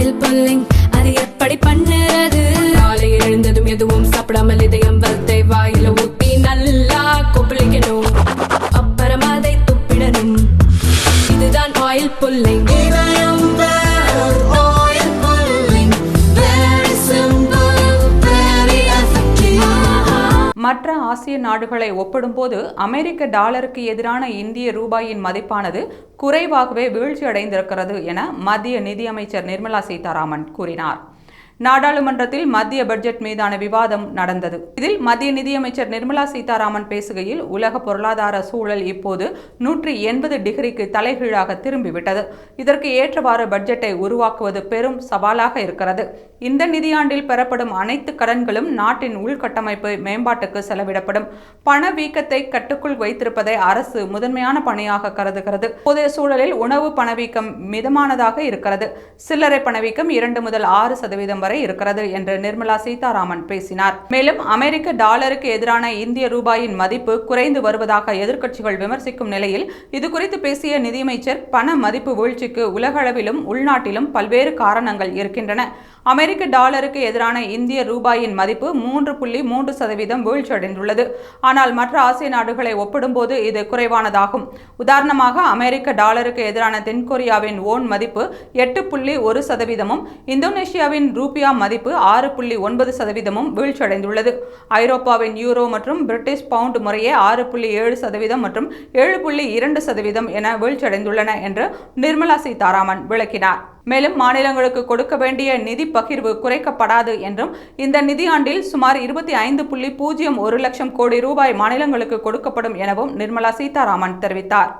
Oil pulling அது எப்படி பண்ணுறது? காலையில் எழுந்ததும் எதுவும் சாப்பிடாமல் இதயம் வளத்தை வாயில ஊத்தி நல்லா கொப்பளிக்கணும், அப்புறம் அதை துப்பிடணும். இதுதான் ஆயில் புல்லிங். மற்ற ஆசிய நாடுகளை ஒப்பிடும்போது அமெரிக்க டாலருக்கு எதிரான இந்திய ரூபாயின் மதிப்பானது குறைவாகவே வீழ்ச்சியடைந்திருக்கிறது என மத்திய நிதியமைச்சர் நிர்மலா சீதாராமன் கூறினார். நாடாளுமன்றத்தில் மத்திய பட்ஜெட் மீதான விவாதம் நடந்தது. இதில் மத்திய நிதியமைச்சர் நிர்மலா சீதாராமன் பேசுகையில், உலக பொருளாதார சூழல் இப்போது 180 டிகிரிக்கு தலைகீழாக திரும்பிவிட்டது. இதற்கு ஏற்றவாறு பட்ஜெட்டை உருவாக்குவது பெரும் சவாலாக இருக்கிறது. இந்த நிதியாண்டில் பெறப்படும் அனைத்து கடன்களும் நாட்டின் உள்கட்டமைப்பு மேம்பாட்டுக்கு செலவிடப்படும். பணவீக்கத்தை கட்டுக்குள் வைத்திருப்பதை அரசு முதன்மையான பணியாக கருதுகிறது. இப்போதைய சூழலில் உணவு பணவீக்கம் மிதமானதாக இருக்கிறது. சில்லறை பணவீக்கம் 2 முதல் 6% வரை இருக்கிறது என்று நிர்மலா சீதாராமன் பேசினார். மேலும் அமெரிக்க டாலருக்கு எதிரான இந்திய ரூபாயின் மதிப்பு குறைந்து வருவதாக எதிர்க்கட்சிகள் விமர்சிக்கும் நிலையில் இதுகுறித்து பேசிய நிதியமைச்சர், பண மதிப்பு வீழ்ச்சிக்கு உலகளவிலும் உள்நாட்டிலும் பல்வேறு காரணங்கள் இருக்கின்றன. அமெரிக்க டாலருக்கு எதிரான இந்திய ரூபாயின் மதிப்பு 3.3% வீழ்ச்சியடைந்துள்ளது. ஆனால் மற்ற ஆசிய நாடுகளை ஒப்பிடும்போது இது குறைவானதாகும். உதாரணமாக அமெரிக்க டாலருக்கு எதிரான தென்கொரியாவின் ஓன் மதிப்பு 8.1%, இந்தோனேஷியாவின் ரூபியா மதிப்பு 6.9% வீழ்ச்சியடைந்துள்ளது. ஐரோப்பாவின் யூரோ மற்றும் பிரிட்டிஷ் பவுண்ட் முறையே 6.7% மற்றும் 7.2% என வீழ்ச்சியடைந்துள்ளன என்று நிர்மலா சீதாராமன் விளக்கினார். மேலும் மாநிலங்களுக்கு கொடுக்க வேண்டிய நிதி பகிர்வு குறைக்கப்படாது என்றும், இந்த நிதியாண்டில் சுமார் 25.01 லட்சம் கோடி ரூபாய் மாநிலங்களுக்கு கொடுக்கப்படும் எனவும் நிர்மலா சீதாராமன் தெரிவித்தார்.